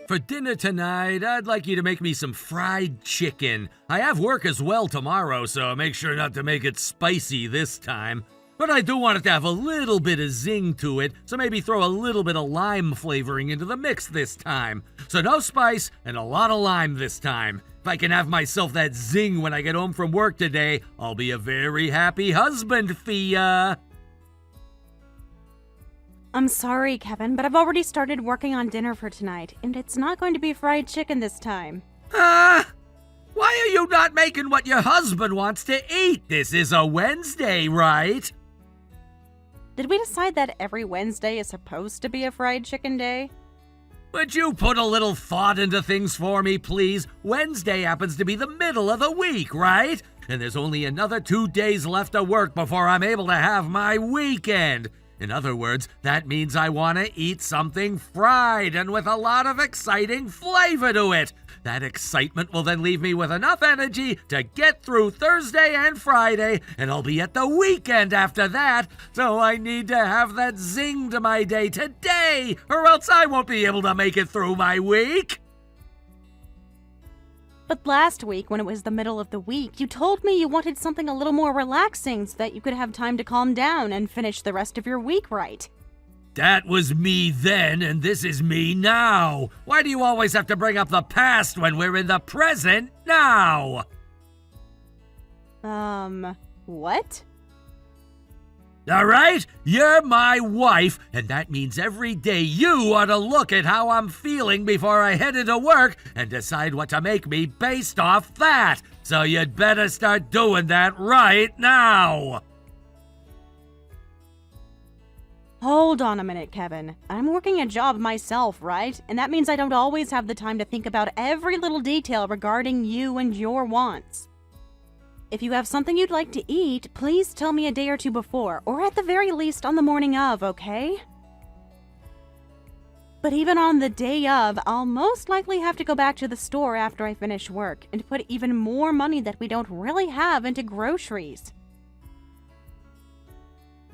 For dinner tonight, I'd like you to make me some fried chicken. I have work as well tomorrow, so make sure not to make it spicy this time. But I do want it to have a little bit of zing to it, so maybe throw a little bit of lime flavoring into the mix this time. So no spice and a lot of lime this time. If I can have myself that zing when I get home from work today, I'll be a very happy husband, Fia. I'm sorry, Kevin, but I've already started working on dinner for tonight, and it's not going to be fried chicken this time. Why are you not making what your husband wants to eat? This is a Wednesday, right? Did we decide that every Wednesday is supposed to be a fried chicken day? Would you put a little thought into things for me, please? Wednesday happens to be the middle of the week, right? And there's only another 2 days left of work before I'm able to have my weekend. In other words, that means I want to eat something fried and with a lot of exciting flavor to it. That excitement will then leave me with enough energy to get through Thursday and Friday, and I'll be at the weekend after that. So I need to have that zing to my day today, or else I won't be able to make it through my week. But last week, when it was the middle of the week, you told me you wanted something a little more relaxing so that you could have time to calm down and finish the rest of your week right. That was me then, and this is me now. Why do you always have to bring up the past when we're in the present now? What? All right? You're my wife, and that means every day you ought to look at how I'm feeling before I head into work and decide what to make me based off that. So you'd better start doing that right now. Hold on a minute, Kevin. I'm working a job myself, right? And that means I don't always have the time to think about every little detail regarding you and your wants. If you have something you'd like to eat, please tell me a day or two before, or at the very least on the morning of, okay? But even on the day of, I'll most likely have to go back to the store after I finish work and put even more money that we don't really have into groceries.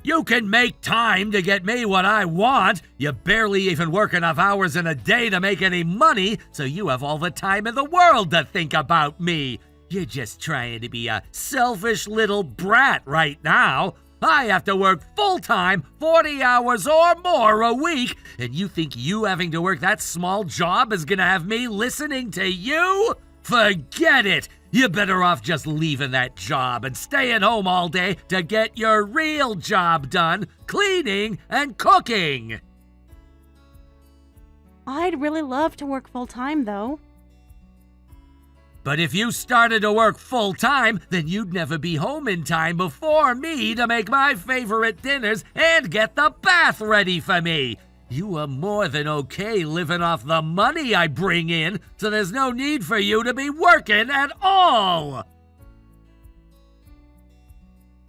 You can make time to get me what I want. You barely even work enough hours in a day to make any money, so you have all the time in the world to think about me. You're just trying to be a selfish little brat right now. I have to work full-time, 40 hours or more a week, and you think you having to work that small job is gonna have me listening to you? Forget it! You're better off just leaving that job and staying home all day to get your real job done, cleaning and cooking. I'd really love to work full-time, though. But if you started to work full-time, then you'd never be home in time before me to make my favorite dinners and get the bath ready for me. You are more than okay living off the money I bring in, so there's no need for you to be working at all.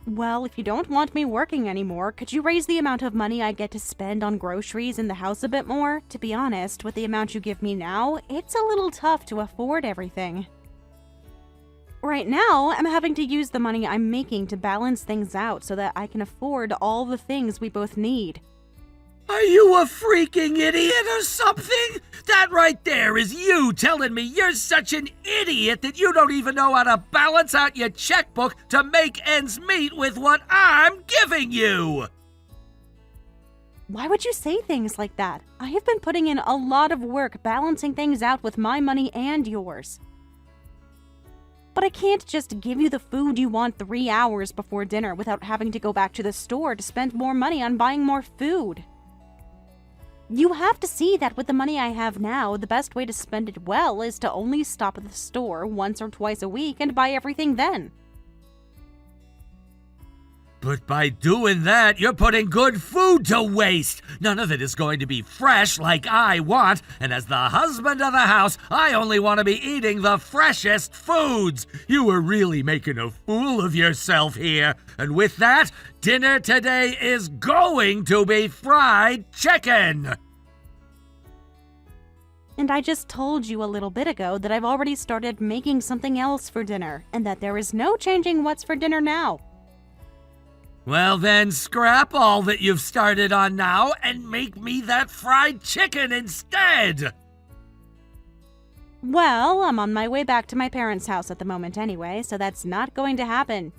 Well, if you don't want me working anymore, could you raise the amount of money I get to spend on groceries in the house a bit more? To be honest, with the amount you give me now, it's a little tough to afford everything. Right now, I'm having to use the money I'm making to balance things out so that I can afford all the things we both need. Are you a freaking idiot or something? That right there is you telling me you're such an idiot that you don't even know how to balance out your checkbook to make ends meet with what I'm giving you. Why would you say things like that? I have been putting in a lot of work balancing things out with my money and yours. But I can't just give you the food you want 3 hours before dinner without having to go back to the store to spend more money on buying more food. You have to see that with the money I have now, the best way to spend it well is to only stop at the store once or twice a week and buy everything then. But by doing that, you're putting good food to waste. None of it is going to be fresh like I want, and as the husband of the house, I only want to be eating the freshest foods. You are really making a fool of yourself here. And with that, dinner today is going to be fried chicken. And I just told you a little bit ago that I've already started making something else for dinner, and that there is no changing what's for dinner now. Well then, scrap all that you've started on now and make me that fried chicken instead! Well, I'm on my way back to my parents' house at the moment anyway, so that's not going to happen.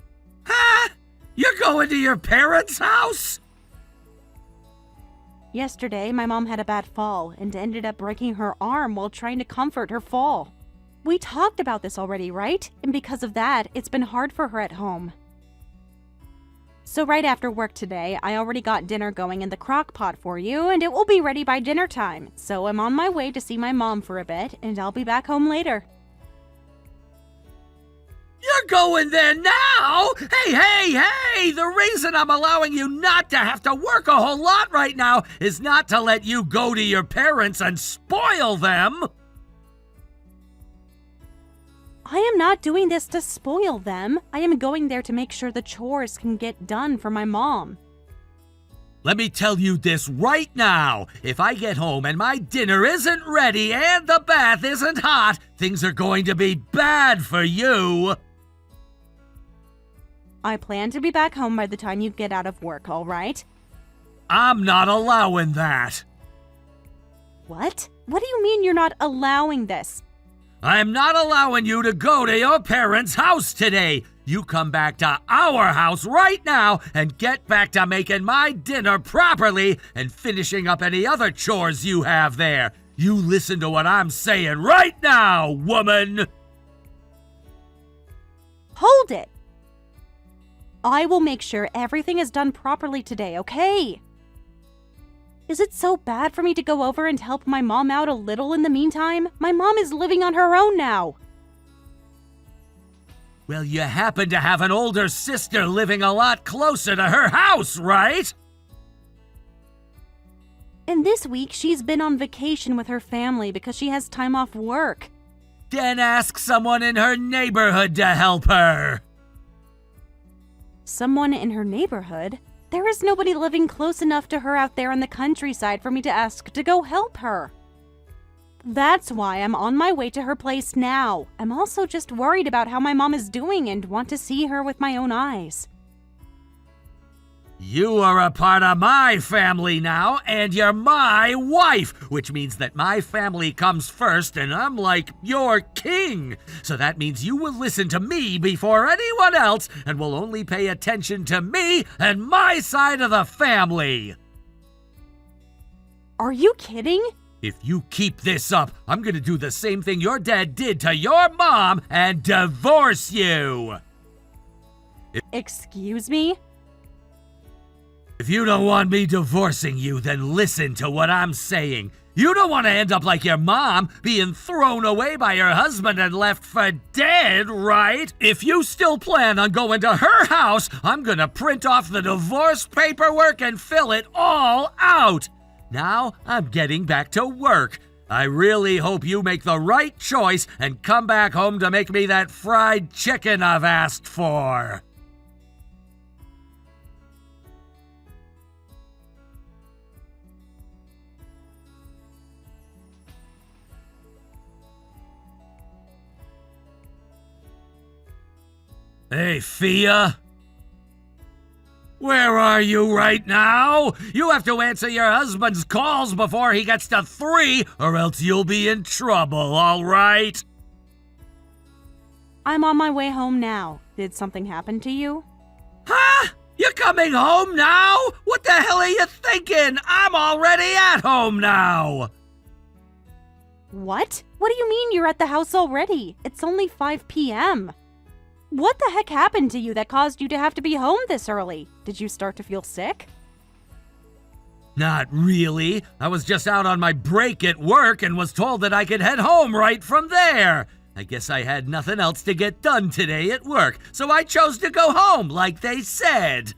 Huh? You're going to your parents' house? Yesterday, my mom had a bad fall and ended up breaking her arm while trying to comfort her fall. We talked about this already, right? And because of that, it's been hard for her at home. So right after work today, I already got dinner going in the crock pot for you, and it will be ready by dinner time. So I'm on my way to see my mom for a bit, and I'll be back home later. You're going there now? Hey! The reason I'm allowing you not to have to work a whole lot right now is not to let you go to your parents and spoil them. I am not doing this to spoil them. I am going there to make sure the chores can get done for my mom. Let me tell you this right now. If I get home and my dinner isn't ready and the bath isn't hot, things are going to be bad for you. I plan to be back home by the time you get out of work, all right? I'm not allowing that. What? What do you mean you're not allowing this? I'm not allowing you to go to your parents' house today. You come back to our house right now and get back to making my dinner properly and finishing up any other chores you have there. You listen to what I'm saying right now, woman. Hold it! I will make sure everything is done properly today, okay? Is it so bad for me to go over and help my mom out a little in the meantime? My mom is living on her own now. Well, you happen to have an older sister living a lot closer to her house, right? And this week, she's been on vacation with her family because she has time off work. Then ask someone in her neighborhood to help her. Someone in her neighborhood? There is nobody living close enough to her out there in the countryside for me to ask to go help her. That's why I'm on my way to her place now. I'm also just worried about how my mom is doing and want to see her with my own eyes. You are a part of my family now, and you're my wife, which means that my family comes first, and I'm like your king. So that means you will listen to me before anyone else, and will only pay attention to me and my side of the family. Are you kidding? If you keep this up, I'm gonna do the same thing your dad did to your mom and divorce you. Excuse me? If you don't want me divorcing you, then listen to what I'm saying. You don't want to end up like your mom, being thrown away by her husband and left for dead, right? If you still plan on going to her house, I'm gonna print off the divorce paperwork and fill it all out. Now I'm getting back to work. I really hope you make the right choice and come back home to make me that fried chicken I've asked for. Hey, Fia? Where are you right now? You have to answer your husband's calls before he gets to 3, or else you'll be in trouble, all right? I'm on my way home now. Did something happen to you? Huh? You're coming home now? What the hell are you thinking? I'm already at home now. What? What do you mean you're at the house already? It's only 5 p.m. What the heck happened to you that caused you to have to be home this early? Did you start to feel sick? Not really. I was just out on my break at work and was told that I could head home right from there. I guess I had nothing else to get done today at work, so I chose to go home like they said.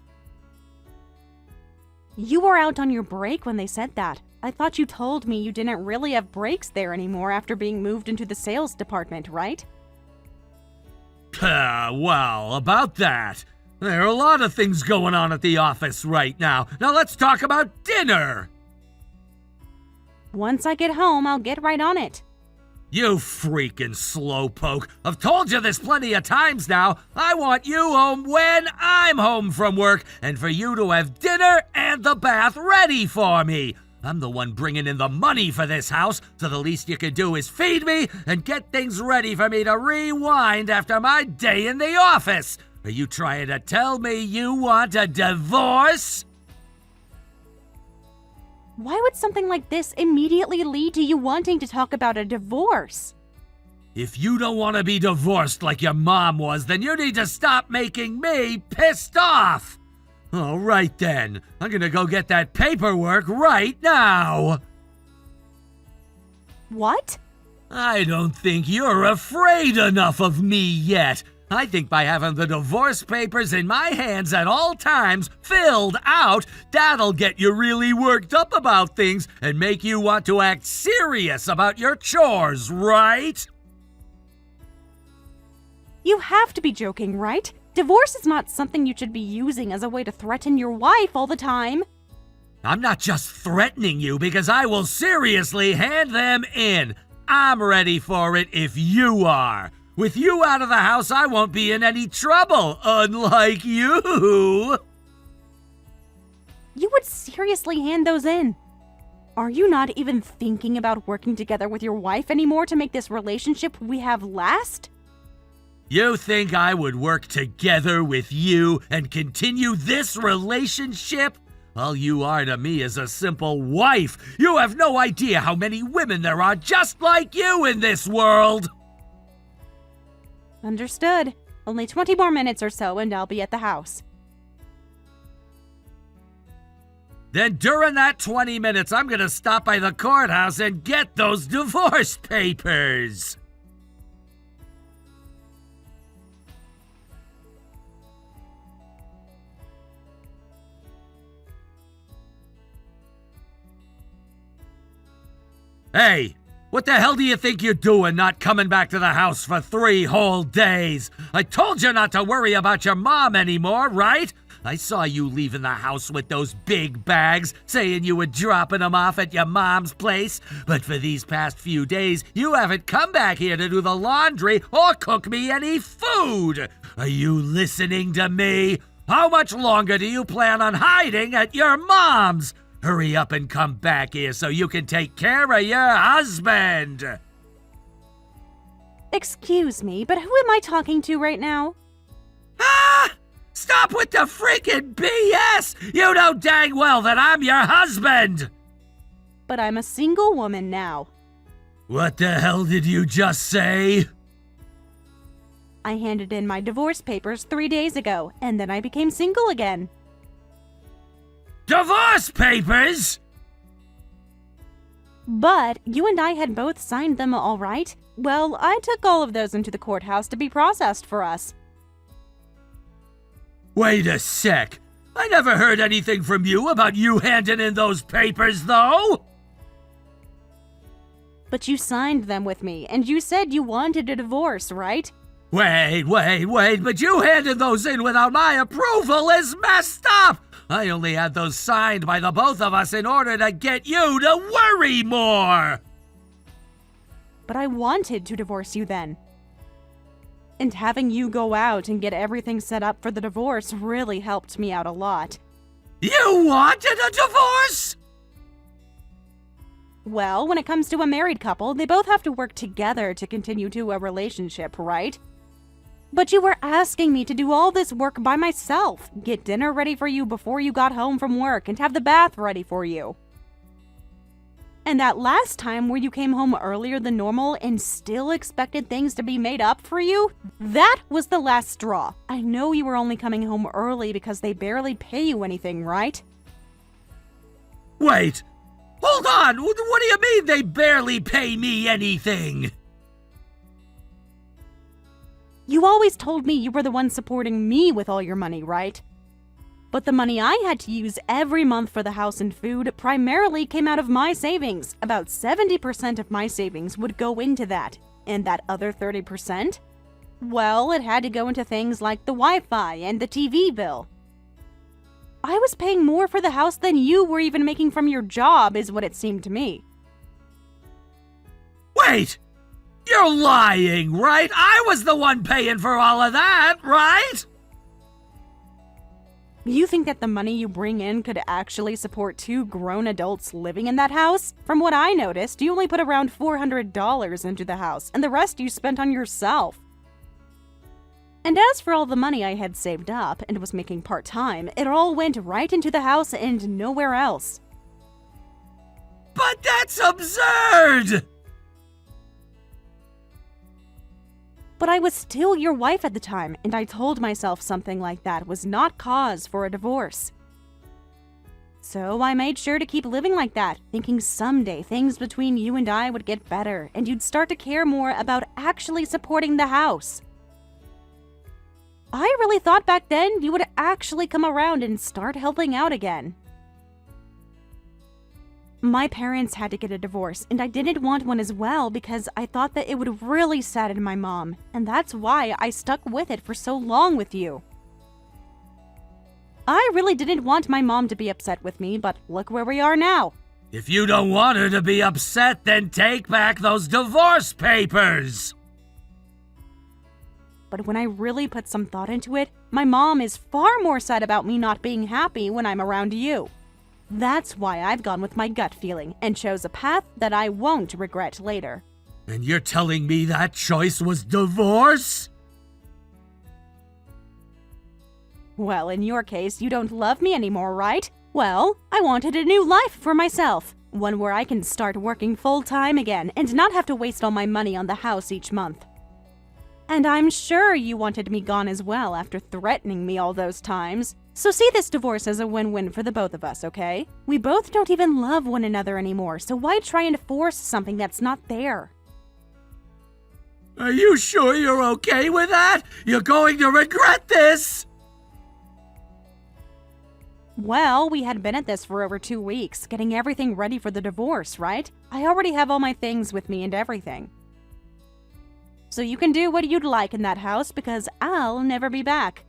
You were out on your break when they said that. I thought you told me you didn't really have breaks there anymore after being moved into the sales department, right? Well, about that. There are a lot of things going on at the office right now. Now let's talk about dinner. Once I get home, I'll get right on it. You freaking slowpoke. I've told you this plenty of times now. I want you home when I'm home from work, and for you to have dinner and the bath ready for me. I'm the one bringing in the money for this house, so the least you can do is feed me and get things ready for me to rewind after my day in the office. Are you trying to tell me you want a divorce? Why would something like this immediately lead to you wanting to talk about a divorce? If you don't want to be divorced like your mom was, then you need to stop making me pissed off. All right then, I'm gonna go get that paperwork right now. What? I don't think you're afraid enough of me yet. I think by having the divorce papers in my hands at all times, filled out, that'll get you really worked up about things and make you want to act serious about your chores, right? You have to be joking, right? Divorce is not something you should be using as a way to threaten your wife all the time. I'm not just threatening you because I will seriously hand them in. I'm ready for it if you are. With you out of the house, I won't be in any trouble, unlike you. You would seriously hand those in? Are you not even thinking about working together with your wife anymore to make this relationship we have last? You think I would work together with you and continue this relationship? All you are to me is a simple wife. You have no idea how many women there are just like you in this world. Understood. Only 20 more minutes or so and I'll be at the house. Then during that 20 minutes, I'm gonna stop by the courthouse and get those divorce papers. Hey, what the hell do you think you're doing not coming back to the house for 3 whole days? I told you not to worry about your mom anymore, right? I saw you leaving the house with those big bags, saying you were dropping them off at your mom's place. But for these past few days, you haven't come back here to do the laundry or cook me any food. Are you listening to me? How much longer do you plan on hiding at your mom's? Hurry up and come back here so you can take care of your husband. Excuse me, but who am I talking to right now? Ah! Stop with the freaking BS! You know dang well that I'm your husband! But I'm a single woman now. What the hell did you just say? I handed in my divorce papers 3 days ago, and then I became single again. Divorce papers? But you and I had both signed them, all right? Well, I took all of those into the courthouse to be processed for us. Wait a sec. I never heard anything from you about you handing in those papers, though. But you signed them with me, and you said you wanted a divorce, right? Wait, but you handed those in without my approval is messed up! I only had those signed by the both of us in order to get you to worry more! But I wanted to divorce you then. And having you go out and get everything set up for the divorce really helped me out a lot. You wanted a divorce? Well, when it comes to a married couple, they both have to work together to continue to a relationship, right? But you were asking me to do all this work by myself, get dinner ready for you before you got home from work, and have the bath ready for you. And that last time where you came home earlier than normal and still expected things to be made up for you, that was the last straw. I know you were only coming home early because they barely pay you anything, right? Wait, hold on, what do you mean they barely pay me anything? You always told me you were the one supporting me with all your money, right? But the money I had to use every month for the house and food primarily came out of my savings. About 70% of my savings would go into that. And that other 30%? Well, it had to go into things like the Wi-Fi and the TV bill. I was paying more for the house than you were even making from your job, is what it seemed to me. Wait! You're lying, right? I was the one paying for all of that, right? You think that the money you bring in could actually support 2 grown adults living in that house? From what I noticed, you only put around $400 into the house, and the rest you spent on yourself. And as for all the money I had saved up and was making part-time, it all went right into the house and nowhere else. But that's absurd! But I was still your wife at the time, and I told myself something like that was not cause for a divorce. So I made sure to keep living like that, thinking someday things between you and I would get better, and you'd start to care more about actually supporting the house. I really thought back then you would actually come around and start helping out again. My parents had to get a divorce, and I didn't want one as well because I thought that it would really sadden my mom, and that's why I stuck with it for so long with you. I really didn't want my mom to be upset with me, but look where we are now. If you don't want her to be upset, then take back those divorce papers! But when I really put some thought into it, my mom is far more sad about me not being happy when I'm around you. That's why I've gone with my gut feeling and chose a path that I won't regret later. And you're telling me that choice was divorce? Well, in your case, you don't love me anymore, right? Well, I wanted a new life for myself. One where I can start working full-time again and not have to waste all my money on the house each month. And I'm sure you wanted me gone as well after threatening me all those times. So see this divorce as a win-win for the both of us, okay? We both don't even love one another anymore, so why try and force something that's not there? Are you sure you're okay with that? You're going to regret this! Well, we had been at this for over 2 weeks, getting everything ready for the divorce, right? I already have all my things with me and everything. So you can do what you'd like in that house because I'll never be back.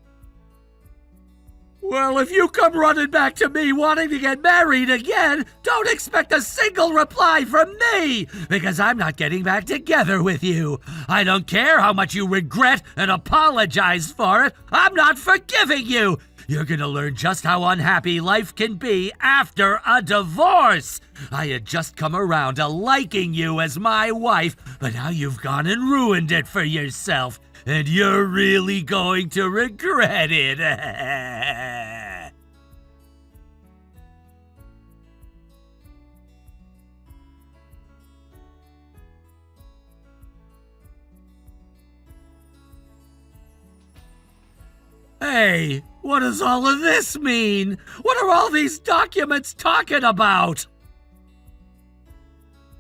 Well, if you come running back to me wanting to get married again, don't expect a single reply from me, because I'm not getting back together with you. I don't care how much you regret and apologize for it. I'm not forgiving you. You're gonna learn just how unhappy life can be after a divorce. I had just come around to liking you as my wife, but now you've gone and ruined it for yourself. And you're really going to regret it. Hey, what does all of this mean? What are all these documents talking about?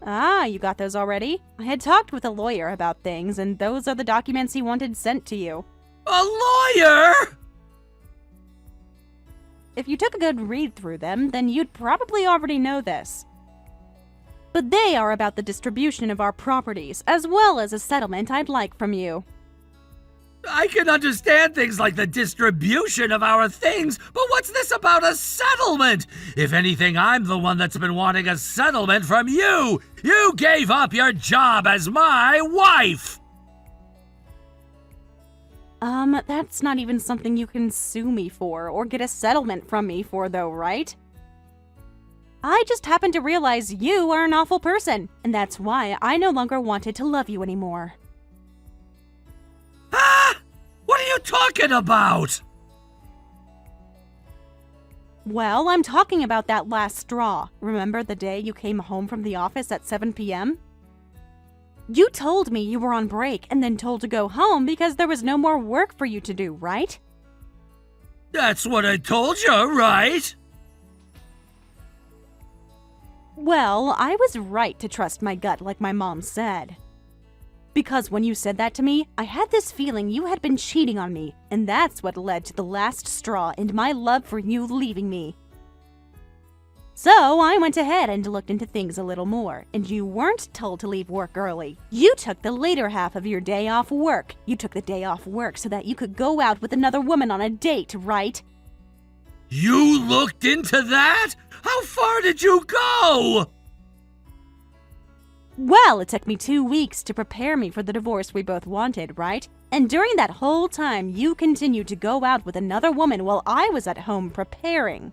Ah, you got those already? I had talked with a lawyer about things, and those are the documents he wanted sent to you. A lawyer? If you took a good read through them, then you'd probably already know this. But they are about the distribution of our properties, as well as a settlement I'd like from you. I can understand things like the distribution of our things, but what's this about a settlement? If anything, I'm the one that's been wanting a settlement from you. You gave up your job as my wife. That's not even something you can sue me for or get a settlement from me for, though, right? I just happened to realize you are an awful person, and that's why I no longer wanted to love you anymore. Ah! What are you talking about? Well, I'm talking about that last straw. Remember the day you came home from the office at 7 p.m.? You told me you were on break and then told to go home because there was no more work for you to do, right? That's what I told you, right? Well, I was right to trust my gut like my mom said. Because when you said that to me, I had this feeling you had been cheating on me, and that's what led to the last straw and my love for you leaving me. So I went ahead and looked into things a little more, and you weren't told to leave work early. You took the later half of your day off work. You took the day off work so that you could go out with another woman on a date, right? You looked into that? How far did you go? Well, it took me 2 weeks to prepare me for the divorce we both wanted, right? And during that whole time, you continued to go out with another woman while I was at home preparing.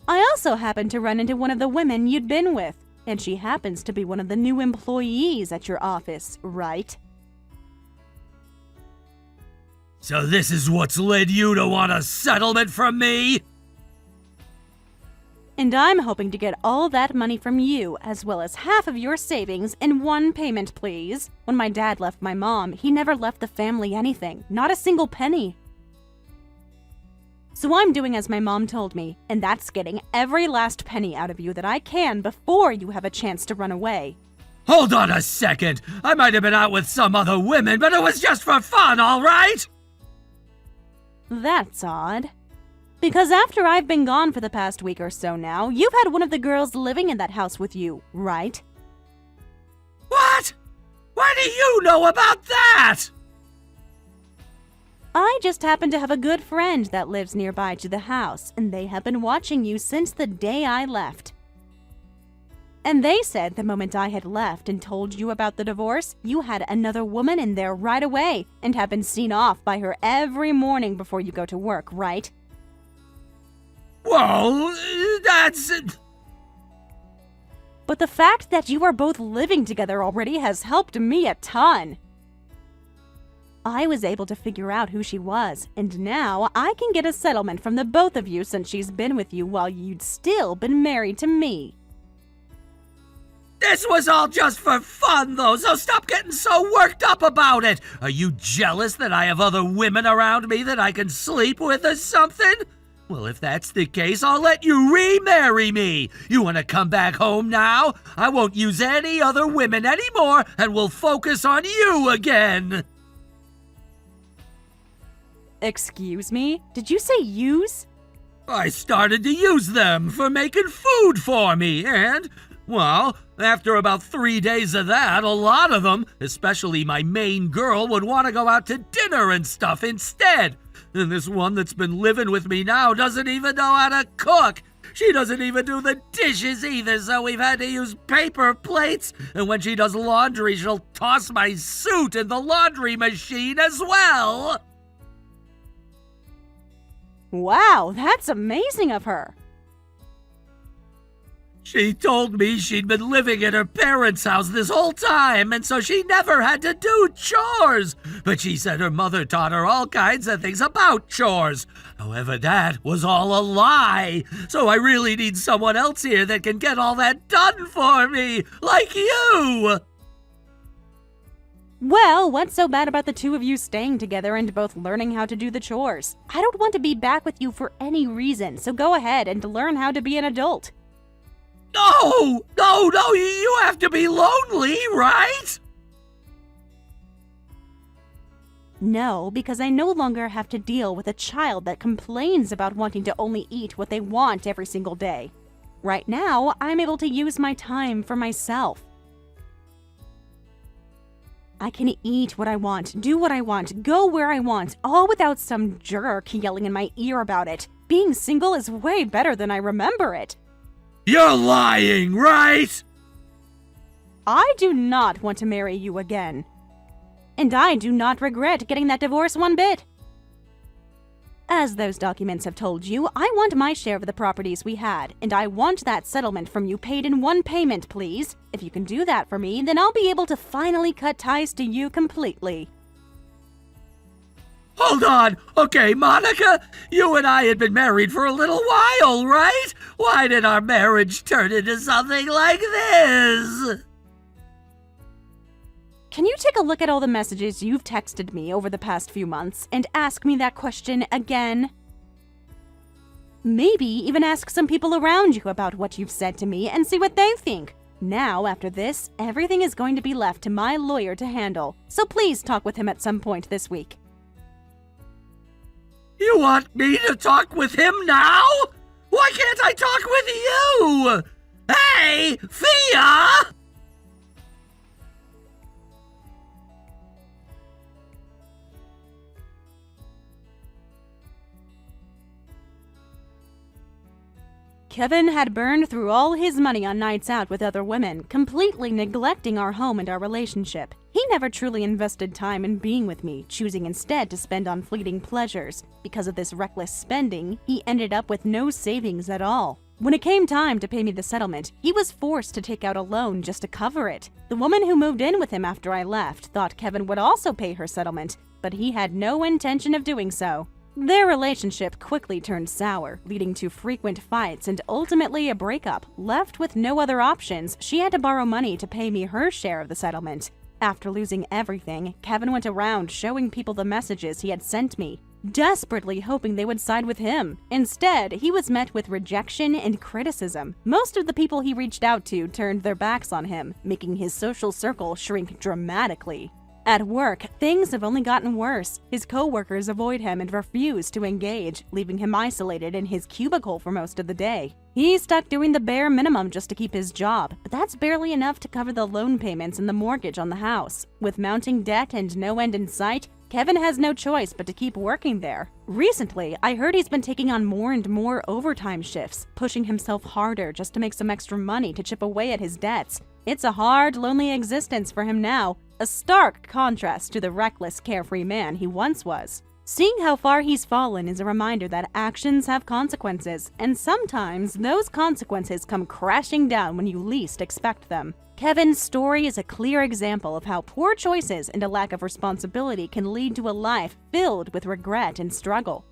I also happened to run into one of the women you'd been with, and she happens to be one of the new employees at your office, right? So this is what's led you to want a settlement from me? And I'm hoping to get all that money from you, as well as half of your savings in one payment, please. When my dad left my mom, he never left the family anything, not a single penny. So I'm doing as my mom told me, and that's getting every last penny out of you that I can before you have a chance to run away. Hold on a second. I might have been out with some other women, but it was just for fun, all right? That's odd. Because after I've been gone for the past week or so now, you've had one of the girls living in that house with you, right? What? Why do you know about that? I just happen to have a good friend that lives nearby to the house, and they have been watching you since the day I left. And they said the moment I had left and told you about the divorce, you had another woman in there right away and have been seen off by her every morning before you go to work, right? Whoa, that's... But the fact that you are both living together already has helped me a ton. I was able to figure out who she was, and now I can get a settlement from the both of you since she's been with you while you'd still been married to me. This was all just for fun, though, so stop getting so worked up about it. Are you jealous that I have other women around me that I can sleep with or something? Well, if that's the case, I'll let you remarry me. You want to come back home now? I won't use any other women anymore, and we'll focus on you again. Excuse me? Did you say use? I started to use them for making food for me, and, well, after about 3 days of that, a lot of them, especially my main girl, would want to go out to dinner and stuff instead. And this one that's been living with me now doesn't even know how to cook. She doesn't even do the dishes either, so we've had to use paper plates. And when she does laundry, she'll toss my suit in the laundry machine as well. Wow, that's amazing of her. She told me she'd been living in her parents' house this whole time, and so she never had to do chores. But she said her mother taught her all kinds of things about chores. However, that was all a lie. So I really need someone else here that can get all that done for me, like you. Well, what's so bad about the two of you staying together and both learning how to do the chores? I don't want to be back with you for any reason, so go ahead and learn how to be an adult. No, you have to be lonely, right? No, because I no longer have to deal with a child that complains about wanting to only eat what they want every single day. Right now, I'm able to use my time for myself. I can eat what I want, do what I want, go where I want, all without some jerk yelling in my ear about it. Being single is way better than I remember it. You're lying, right? I do not want to marry you again. And I do not regret getting that divorce one bit. As those documents have told you, I want my share of the properties we had, and I want that settlement from you paid in one payment, please. If you can do that for me, then I'll be able to finally cut ties to you completely. Hold on. Okay, Monica, you and I had been married for a little while, right? Why did our marriage turn into something like this? Can you take a look at all the messages you've texted me over the past few months and ask me that question again? Maybe even ask some people around you about what you've said to me and see what they think. Now, after this, everything is going to be left to my lawyer to handle, so please talk with him at some point this week. You want me to talk with him now? Why can't I talk with you? Hey, Fia! Kevin had burned through all his money on nights out with other women, completely neglecting our home and our relationship. He never truly invested time in being with me, choosing instead to spend on fleeting pleasures. Because of this reckless spending, he ended up with no savings at all. When it came time to pay me the settlement, he was forced to take out a loan just to cover it. The woman who moved in with him after I left thought Kevin would also pay her settlement, but he had no intention of doing so. Their relationship quickly turned sour, leading to frequent fights and ultimately a breakup. Left with no other options, she had to borrow money to pay me her share of the settlement. After losing everything, Kevin went around showing people the messages he had sent me, desperately hoping they would side with him. Instead, he was met with rejection and criticism. Most of the people he reached out to turned their backs on him, making his social circle shrink dramatically. At work, things have only gotten worse. His co-workers avoid him and refuse to engage, leaving him isolated in his cubicle for most of the day. He's stuck doing the bare minimum just to keep his job, but that's barely enough to cover the loan payments and the mortgage on the house. With mounting debt and no end in sight, Kevin has no choice but to keep working there. Recently, I heard he's been taking on more and more overtime shifts, pushing himself harder just to make some extra money to chip away at his debts. It's a hard, lonely existence for him now, a stark contrast to the reckless, carefree man he once was. Seeing how far he's fallen is a reminder that actions have consequences, and sometimes those consequences come crashing down when you least expect them. Kevin's story is a clear example of how poor choices and a lack of responsibility can lead to a life filled with regret and struggle.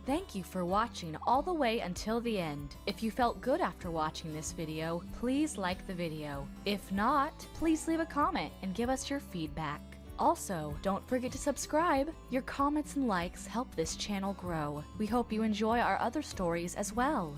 Thank you for watching all the way until the end. If you felt good after watching this video, please like the video. If not, please leave a comment and give us your feedback. Also, don't forget to subscribe. Your comments and likes help this channel grow. We hope you enjoy our other stories as well.